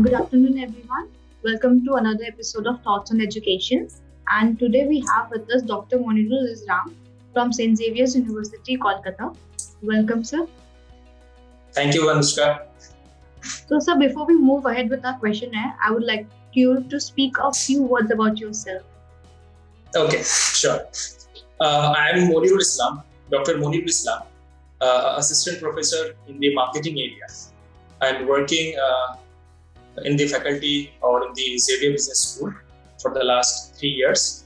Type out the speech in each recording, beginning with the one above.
Good afternoon, everyone. Welcome to another episode of Thoughts on Education. And today we have with us Dr. Monirul from St. Xavier's University, Kolkata. Welcome, sir. Thank you, Anushka. So, sir, before we move ahead with our questionnaire, I would like you to speak a few words about yourself. Okay, sure. I am Monirul Islam, Dr. Monirul Islam, assistant professor in the marketing area. I'm working in the faculty or in the Xavier Business School for the last 3 years.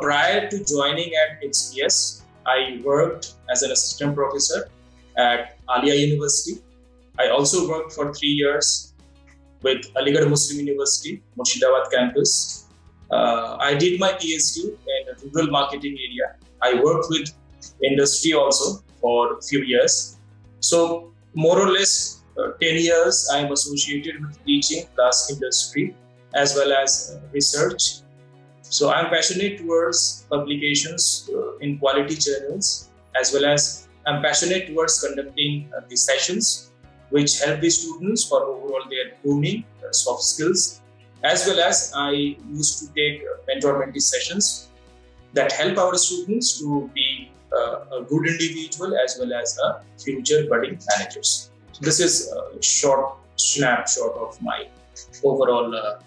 Prior to joining at XPS, I worked as an assistant professor at Alia University. I also worked for 3 years with Aligarh Muslim University, Murshidabad campus. I did my PhD in rural marketing area. I worked with industry also for a few years. So more or less 10 years I am associated with teaching plus industry as well as research. So I'm passionate towards publications in quality journals, as well as I'm passionate towards conducting the sessions which help the students for overall their grooming, soft skills, as well as I used to take mentor-mentee sessions that help our students to be a good individual as well as a future budding managers. So this is a short snapshot of my overall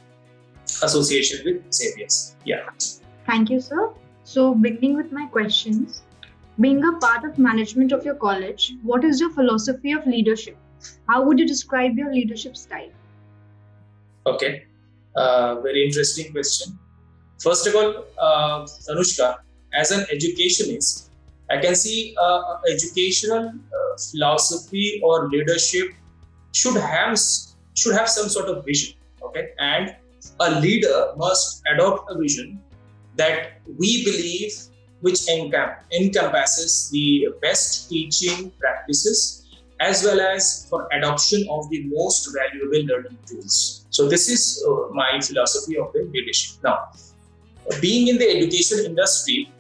association with Xavier's. Yeah. Thank you, sir. So, beginning with my questions, being a part of management of your college, what is your philosophy of leadership? How would you describe your leadership style? Okay, very interesting question. First of all, Anushka, as an educationist, I can see educational philosophy or leadership should have some sort of vision. Okay, and a leader must adopt a vision that we believe which encompasses the best teaching practices as well as for adoption of the most valuable learning tools. So this is my philosophy of the leadership. Now, being in the education industry,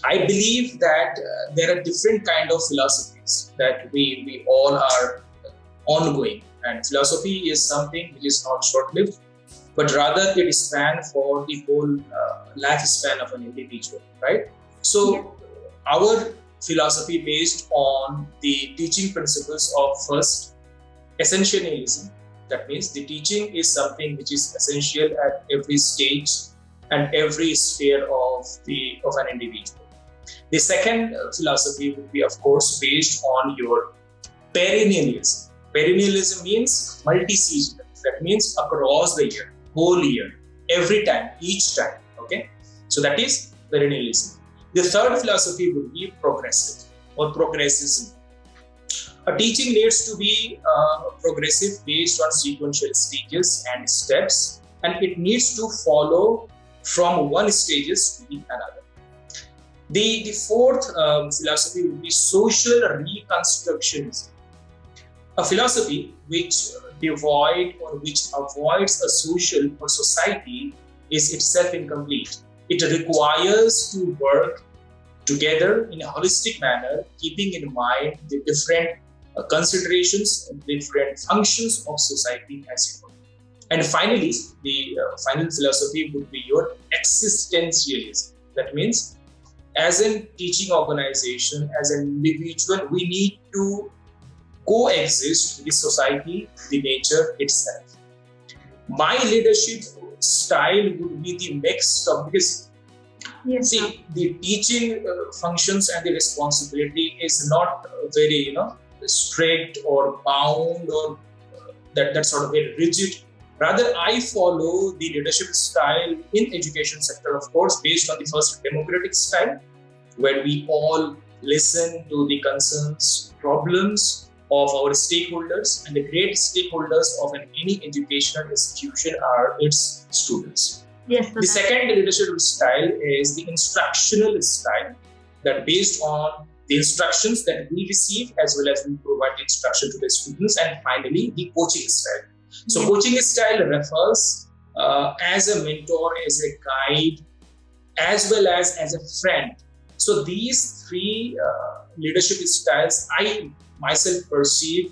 I believe that there are different kind of philosophies that we all are ongoing, and philosophy is something which is not short-lived, but rather it is span for the whole lifespan of an individual, right? So our philosophy based on the teaching principles of first essentialism. That means the teaching is something which is essential at every stage and every sphere of an individual. The second philosophy would be, of course, based on your perennialism. Perennialism means multi-seasonal. That means across the year, whole year, every time, each time. Okay, so that is perennialism. The third philosophy would be progressive or progressism. A teaching needs to be progressive based on sequential stages and steps, and it needs to follow from one stages to the another. The fourth philosophy would be social reconstructionism. A philosophy which which avoids a social or society is itself incomplete. It requires to work together in a holistic manner, keeping in mind the different considerations and different functions of society as well. And finally, the final philosophy would be your existentialism. That means, as a teaching organization, as an individual, we need to coexist with the society, the nature itself. My leadership style would be the mix of, because see, the teaching functions and the responsibility is not very strict or bound or that sort of very rigid. Rather, I follow the leadership style in education sector, of course, based on the first democratic style, where we all listen to the concerns, problems of our stakeholders, and the great stakeholders of any educational institution are its students. Yes. The second leadership style is the instructional style, that based on the instructions that we receive as well as we provide instruction to the students, and finally the coaching style. So coaching style refers as a mentor, as a guide, as well as a friend. So these three leadership styles I myself perceive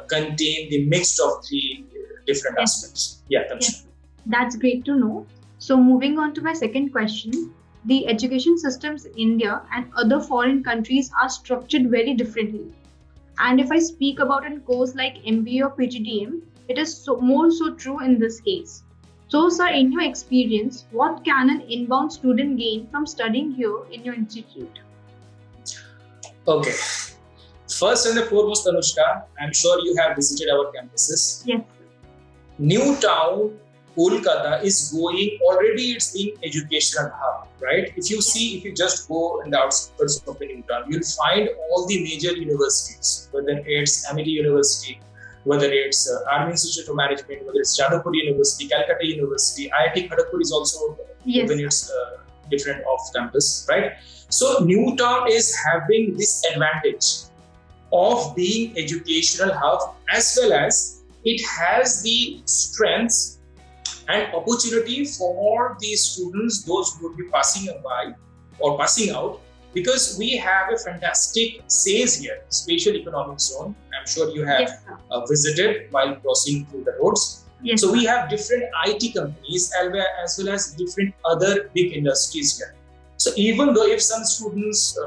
contain the mix of three different aspects. Yeah, yes. That's great to know. So moving on to my second question, the education systems in India and other foreign countries are structured very differently. And if I speak about a course like MBA or PGDM, it is more so true in this case. So, sir, in your experience, what can an inbound student gain from studying here in your institute? Okay. First and foremost, Anushka, I'm sure you have visited our campuses. Yes. New Town, Kolkata is going, already it's being educational hub, right? If you see, if you just go in the outskirts of the New Town, you'll find all the major universities, whether it's Amity University, whether it's Army Institute of Management, whether it's Jadavpur University, Calcutta University, IIT Kharagpur is also even its different off campus, right? So New Town is having this advantage of being educational hub, as well as it has the strengths and opportunity for the students, those who would be passing by or passing out, because we have a fantastic SAZE here, Special Economic Zone. I'm sure you have visited while crossing through the roads. Yes, so we have different IT companies as well as different other big industries here. So even though if some students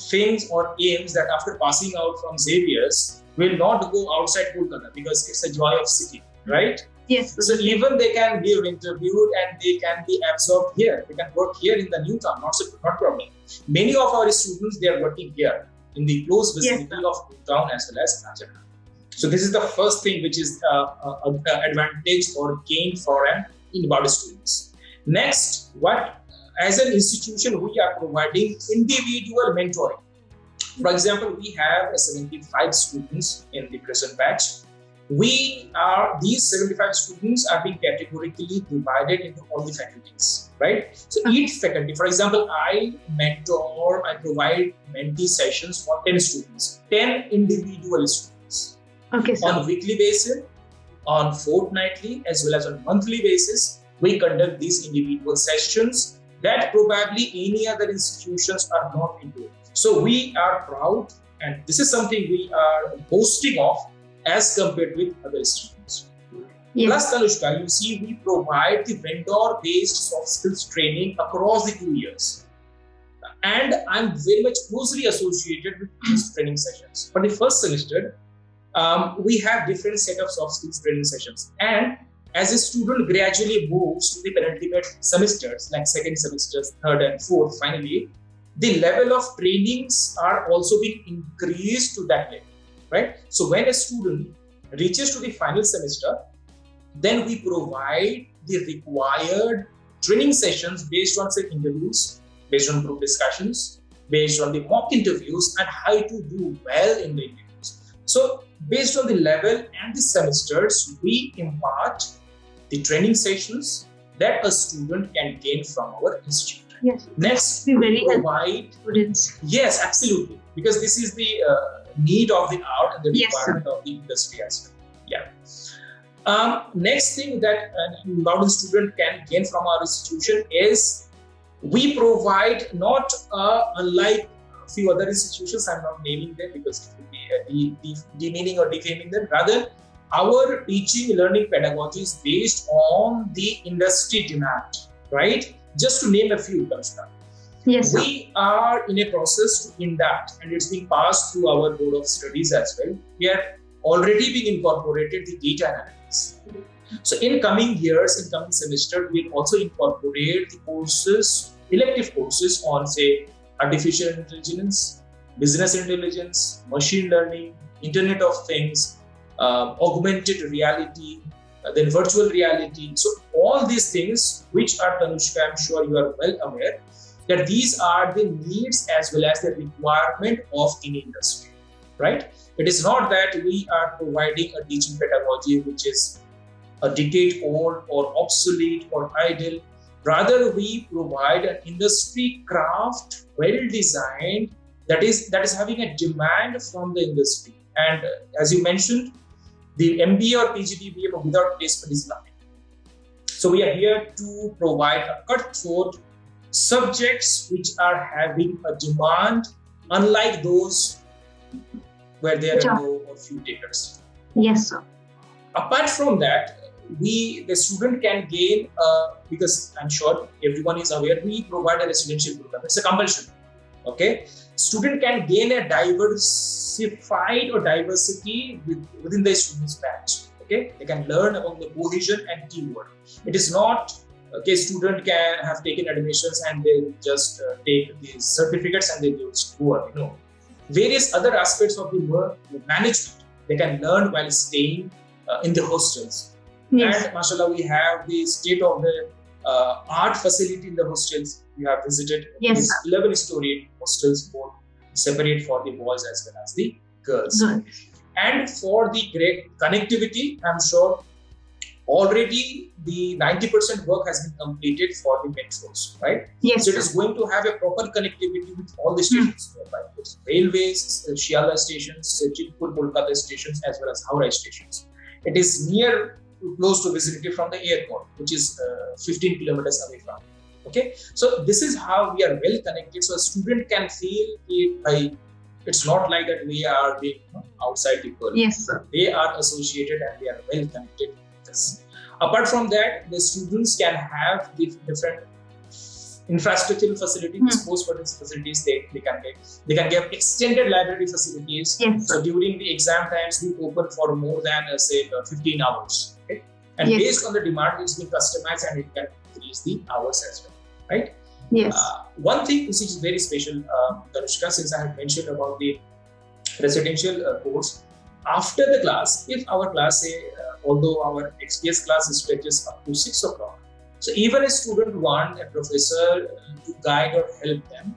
thinks or aims that after passing out from Xavier's will not go outside Kolkata because it's a joy of city, right? Yes. So even they can be interviewed and they can be absorbed here. They can work here in the New Town, not problem. Many of our students, they are working here in the close vicinity of New Town as well as Kolkata. So this is the first thing which is an advantage or gain for an inbound students. Next, what as an institution we are providing individual mentoring. For example, we have 75 students in the present batch. These 75 students are being categorically divided into all the faculties, right? So each faculty, for example, I provide mentee sessions for 10 students, 10 individual students. Okay, sir. On weekly basis, on fortnightly, as well as on monthly basis, we conduct these individual sessions that probably any other institutions are not into. So we are proud, and this is something we are boasting of as compared with other institutions. Yes. Plus, Tanushka, you see, we provide the vendor-based soft skills training across the 2 years. And I'm very much closely associated with these training sessions. For the first semester, we have different set of soft skills training sessions. And as a student gradually moves to the penultimate semesters, like second semesters, third and fourth, finally, the level of trainings are also being increased to that level, right? So when a student reaches to the final semester, then we provide the required training sessions based on, say, interviews, based on group discussions, based on the mock interviews, and how to do well in the interviews. So based on the level and the semesters, we impart the training sessions that a student can gain from our institute. Yes. Next, we provide students. Yes, absolutely, because this is the need of the hour and the requirement of the industry as well. Yeah. Next thing that an inbound student can gain from our institution is we provide not unlike a few other institutions. I'm not naming them because it would be demeaning or defaming them. Rather, our teaching learning pedagogy is based on the industry demand, right? Just to name a few, Kamshka. Yes, sir. We are in a process to induct, and it's being passed through our board of studies as well. We are already being incorporated the data analytics. So in coming years, in coming semester, we'll also incorporate the courses, elective courses on, say, artificial intelligence, business intelligence, machine learning, Internet of Things, augmented reality, then virtual reality. So all these things, which are, Tanushka, I'm sure you are well aware, that these are the needs as well as the requirement of any industry, right? It is not that we are providing a teaching pedagogy which is a decade old or obsolete or idle. Rather, we provide an industry craft, well designed, that is having a demand from the industry. And as you mentioned, the MBA or PGDBA without placement is nothing. So we are here to provide a cutthroat subjects which are having a demand, unlike those where there are no or few takers. Yes, sir. Apart from that, the student can gain, because I'm sure everyone is aware, we provide a residential program. It's a compulsion. Okay, student can gain a diversified or diversity within the student's batch. Okay, they can learn about the cohesion and teamwork. It is not okay. Student can have taken admissions and they just take these certificates and they just go up. No, various other aspects of the work management they can learn while staying in the hostels. Yes. And mashallah, we have the state of the art facility in the hostels. We have visited Yes, these 11-story hostels, both separate for the boys as well as the girls. good. And for the great connectivity, I'm sure already the 90% work has been completed for the metros, right? Yes, So it is going to have a proper connectivity with all the stations nearby. It's railways, Shiala stations, Chitpur, Kolkata stations, as well as Howrah stations. It is close to vicinity from the airport, which is 15 kilometers away from. Okay, so this is how we are well connected. So a student can feel it by. It's not like that we are being outside the world. Yes, sir. They are associated and they are well connected with us. Apart from that, the students can have the different infrastructural facilities, post-studies facilities. They can get extended library facilities. Yes, So during the exam times, we open for more than say 15 hours. Okay? And Yes. based on the demand, it's been customized and it can increase the hours as well. Right? Yes. One thing which is very special, Tanushka, since I have mentioned about the residential course, after the class, if our class, say, although our XPS class stretches up to 6 o'clock, so even a student want a professor to guide or help them,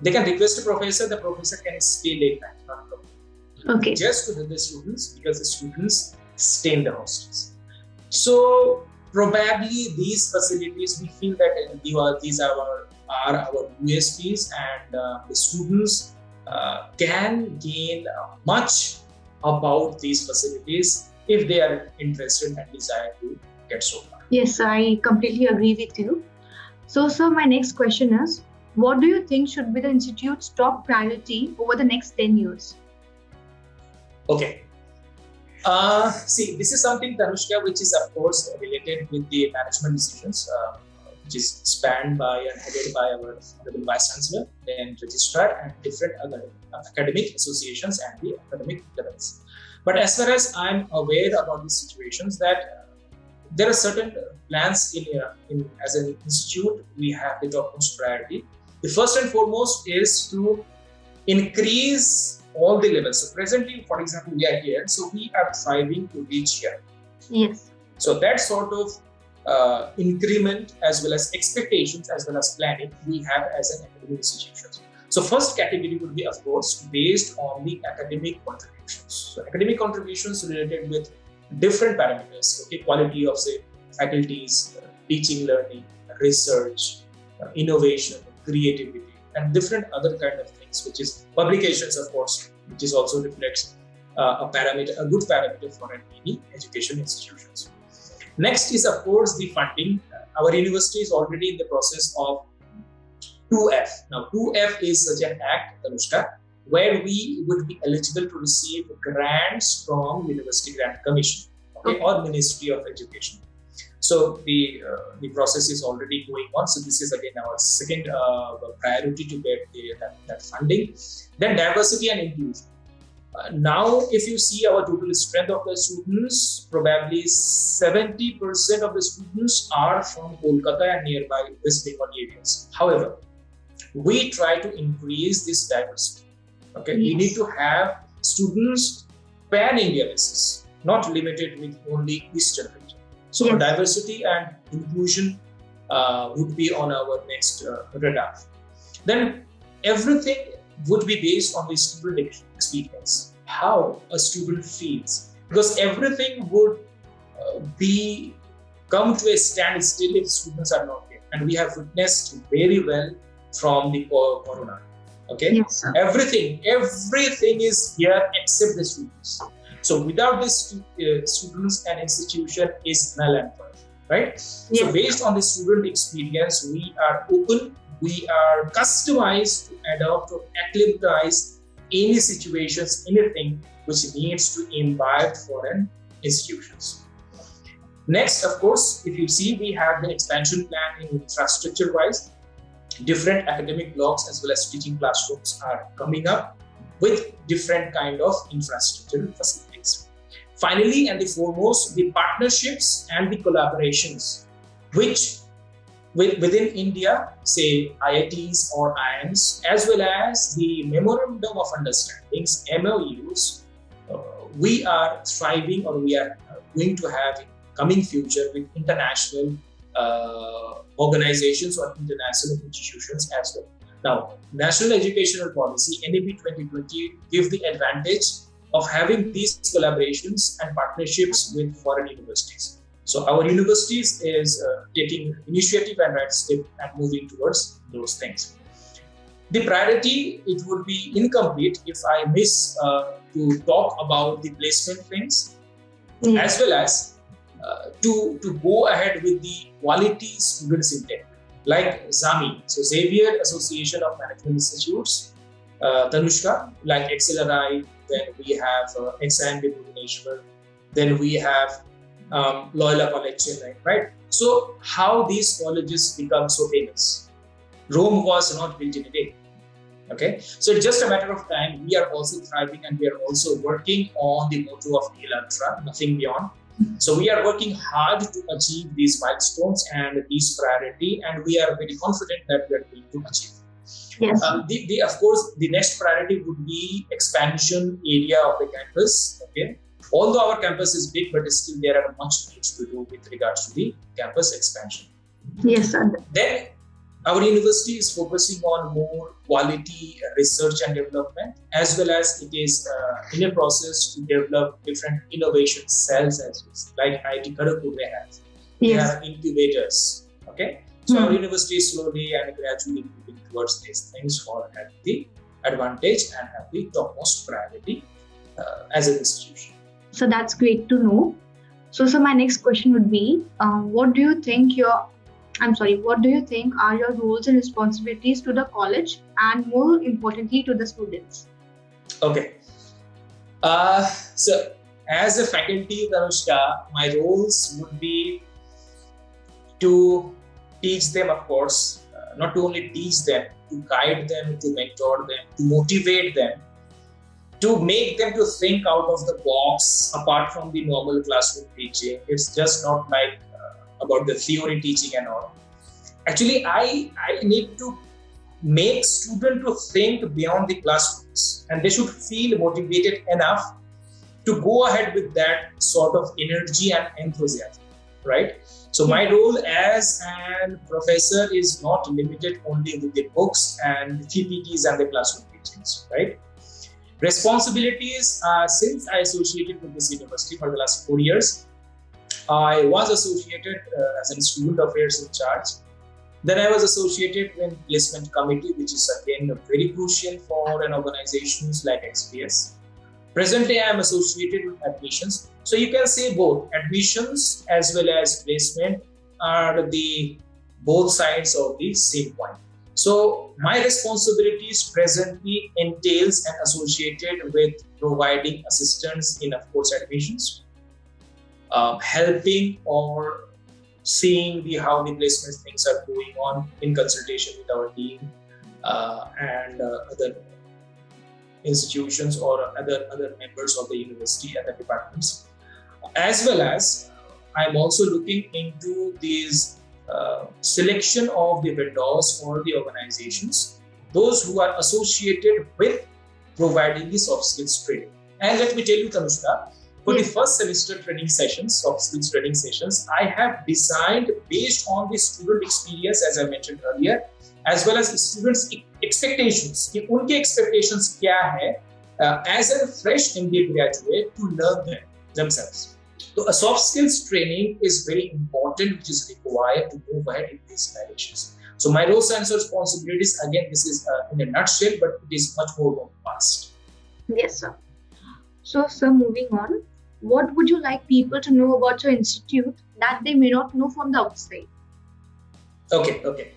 they can request a professor, the professor can stay late night, not a problem. Okay. Just to help the students, because the students stay in the hostels. So probably these facilities, we feel that these are our USPs, and the students can gain much about these facilities if they are interested and desire to get so far. Yes, I completely agree with you. So, sir, my next question is, what do you think should be the institute's top priority over the next 10 years? Okay. See, this is something, Tanushka, which is of course related with the management decisions, which is spanned by and headed by our Honorable Vice Chancellor, then Registrar, and different academic associations and the academic levels. But as far as I'm aware about these situations, that there are certain plans in as an institute, we have the topmost priority. The first and foremost is to increase all the levels. So presently, for example, we are here, so we are striving to reach here. Yes. So that sort of increment as well as expectations as well as planning we have as an academic institution. So first category would be, of course, based on the academic contributions. So academic contributions related with different parameters, okay, quality of say faculties, teaching, learning, research, innovation, creativity, and different other kind of things, which is publications, of course, which is also reflects a good parameter for any education institutions. Next is, of course, the funding. Our university is already in the process of 2F. Now, 2F is such an act, Tanushka, where we would be eligible to receive grants from University Grant Commission, okay, or Ministry of Education. So the process is already going on. So this is again our second priority to get that funding. Then diversity and inclusion. Now, if you see our total strength of the students, probably 70% of the students are from Kolkata and nearby West Bengal areas. However, we try to increase this diversity. Okay, we need to have students pan-India basis, not limited with only Eastern region. So diversity and inclusion would be on our next radar. Then everything would be based on the student experience, how a student feels, because everything would come to a standstill if students are not here, and we have witnessed very well from the corona. Okay, yes, sir. Everything is here except the students. So without the students, an institution is null and void, right? Yes. So based on the student experience, we are open, we are customized to adopt or acclimatize any situations, anything which needs to imbibe for an institutions. Next, of course, if you see, we have the expansion plan in infrastructure wise. Different academic blocks as well as teaching classrooms are coming up with different kind of infrastructure facilities. Finally, and the foremost, the partnerships and the collaborations which within India, say IITs or IIMs, as well as the Memorandum of Understandings, MOUs, we are thriving, or we are going to have in coming future with international organizations or international institutions as well. Now, National Educational Policy, NEP 2020, gives the advantage of having these collaborations and partnerships with foreign universities. So our universities is taking initiative and right step and moving towards those things. The priority, it would be incomplete if I miss to talk about the placement things, as well as to go ahead with the quality students intake, like ZAMI, so Xavier Association of Management Institutes, Tanushka, like XLRI, then we have XIMB Bhubaneswar, then we have Loyola College Chennai, right? So how these colleges become so famous? Rome was not built in a day. Okay, so it's just a matter of time. We are also thriving and we are also working on the motto of Nil Ultra, nothing beyond. So we are working hard to achieve these milestones and these priority, and we are very confident that we are going to achieve. Yes. Of course, the next priority would be expansion area of the campus. Okay, although our campus is big, but still there are much things to do with regards to the campus expansion. Yes, sir. Then our university is focusing on more quality research and development, as well as it is in a process to develop different innovation cells as well, like IIT Kharagpur they have. They have incubators. Okay, so our university is slowly and gradually moving towards these things for having the advantage and have the topmost priority as an institution. So that's great to know. So my next question would be, what do you think are your roles and responsibilities to the college, and more importantly to the students? Okay. So as a faculty, Tanushka, my roles would be to teach them, of course, not to only teach them, to guide them, to mentor them, to motivate them, to make them to think out of the box apart from the normal classroom teaching. It's just not like about the theory teaching and all. Actually, I need to make students to think beyond the classrooms, and they should feel motivated enough to go ahead with that sort of energy and enthusiasm, right? So my role as a professor is not limited only with the books and PPTs and the classroom teachings, right? Responsibilities, since I associated with this university for the last 4 years, I was associated as a student affairs in charge. Then I was associated with placement committee, which is again very crucial for an organizations like XPS. Presently, I am associated with admissions. So you can say both admissions as well as placement are the both sides of the same coin. So my responsibilities presently entails and associated with providing assistance in, of course, admissions, helping or seeing how the placement things are going on in consultation with our team and other institutions or other members of the university and the departments, as well as I'm also looking into these selection of the vendors or the organizations, those who are associated with providing the soft skills training. And let me tell you, Tanushka, for the first semester training sessions, soft skills training sessions, I have designed based on the student experience, as I mentioned earlier, as well as the students' expectations. कि उनके expectations क्या है as a fresh MBA graduate to learn themselves. So a soft skills training is very important, which is required to move ahead in these directions. So my roles and responsibilities, again, this is in a nutshell, but it is much more vast. Yes, sir. So, sir, moving on, what would you like people to know about your institute that they may not know from the outside? Okay.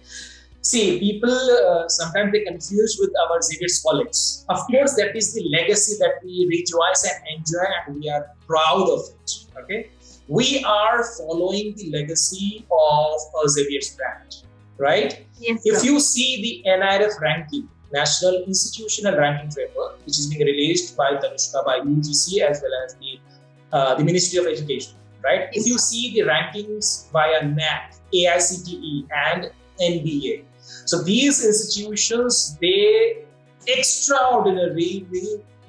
See, people sometimes they confuse with our Xavier's College. Of course, that is the legacy that we rejoice and enjoy, and we are proud of it. Okay, we are following the legacy of Xavier's brand, right? Yes, If sir. you see the NIRF ranking, National Institutional Ranking Framework, which is being released by Tanushka, by UGC, as well as the Ministry of Education, right? Yes, If you sir. see the rankings via NAC, AICTE, and NBA, so these institutions, they extraordinarily,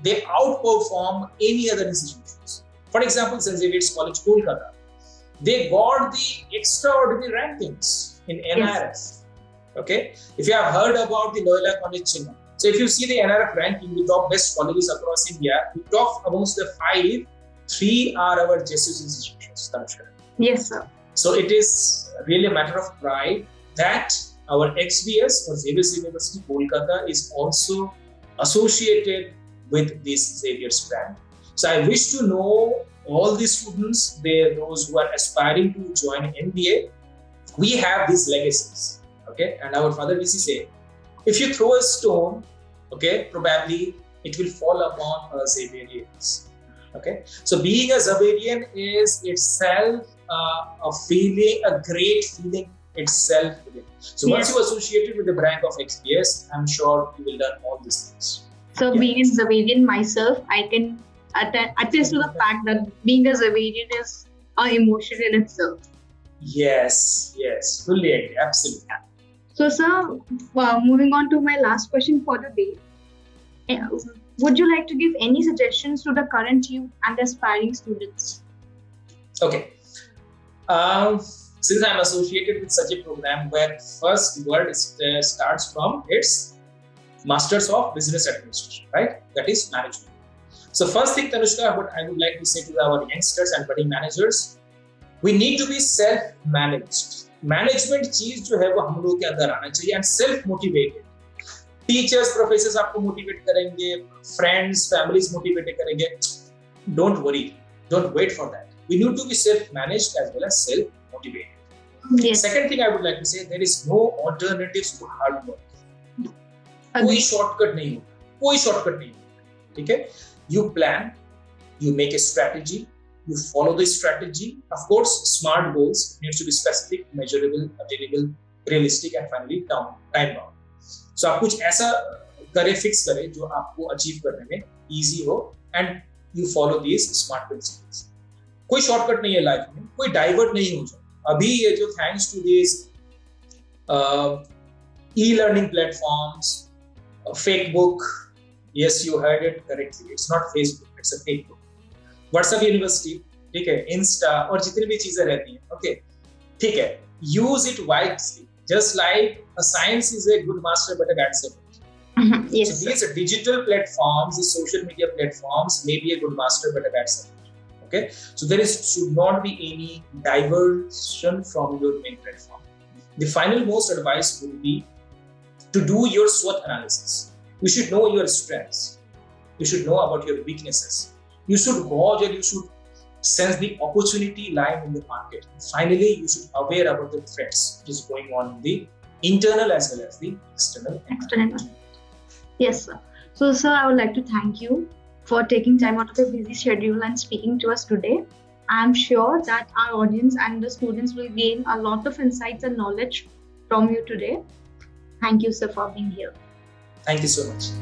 they outperform any other institutions. For example, St. Xavier's College, Kolkata, they got the extraordinary rankings in NIRF. Yes. Okay, if you have heard about the Loyola College Chennai, so if you see the NRF ranking, the top best colleges across India, the top amongst the 5, 3 are our Jesus institutions. Yes, sir. So it is really a matter of pride that our XBS or Xavier University Kolkata is also associated with this Xavier's brand. So I wish to know all the students, those who are aspiring to join MBA, we have these legacies. Okay, and our father VC say, if you throw a stone, okay, probably it will fall upon a Xaverians. Okay, so being a Xaverian is itself a feeling, a great feeling itself. So once you associated with the brand of XPS, I'm sure you will learn all these things. So being a Xaverian myself, I can attest to the fact that being a Xaverian is an emotion in itself. Yes, fully agree, absolutely. So, sir, moving on to my last question for the day, would you like to give any suggestions to the current youth and aspiring students? Okay. Since I'm associated with such a program where first word starts from its Masters of Business Administration, right? That is management. So first thing, Tanushka, what I would like to say to our youngsters and budding managers, we need to be self-managed. Management चीज जो है वो हम लोगों के अंदर आना चाहिए and self motivated. Teachers professors आपको मोटिवेट करेंगे, फ्रेंड्स फैमिलीज मोटिवेट करेंगे. Don't worry, don't wait for that. We need to be self managed as well as self motivated. Second thing I would like to say, there is no alternatives to hard work. कोई shortcut नहीं होता, कोई shortcut नहीं होता. ठीक है, you plan, you make a strategy, you follow the strategy. Of course, smart goals needs to be specific, measurable, attainable, realistic, and finally time bound. So आप कुछ ऐसा करें, फिक्स करें जो आपको अचीव करने में इजी हो, and you follow these smart principles. कोई शॉर्टकट नहीं है लाइफ में, कोई डाइवर्ट नहीं हो जाए. अभी ये जो thanks to this e-learning platforms, fake book, yes, you heard it correctly, it's not Facebook, it's a fake book. WhatsApp university, ठीक है, इंस्टा और जितनी भी चीजें रहती हैं, ओके, ठीक है, use it wisely. Just like a science is a good master but a bad servant. Yes. So these digital platforms, these social media platforms may be a good master but a bad servant. Okay, so there should not be any diversion from your main platform. The final most advice would be to do your SWOT analysis. You should know your strengths. You should know about your weaknesses. You should gauge and you should sense the opportunity lying in the market. Finally, you should be aware about the threats which is going on in the internal as well as the external. Yes, sir. So, sir, I would like to thank you for taking time out of your busy schedule and speaking to us today. I am sure that our audience and the students will gain a lot of insights and knowledge from you today. Thank you, sir, for being here. Thank you so much.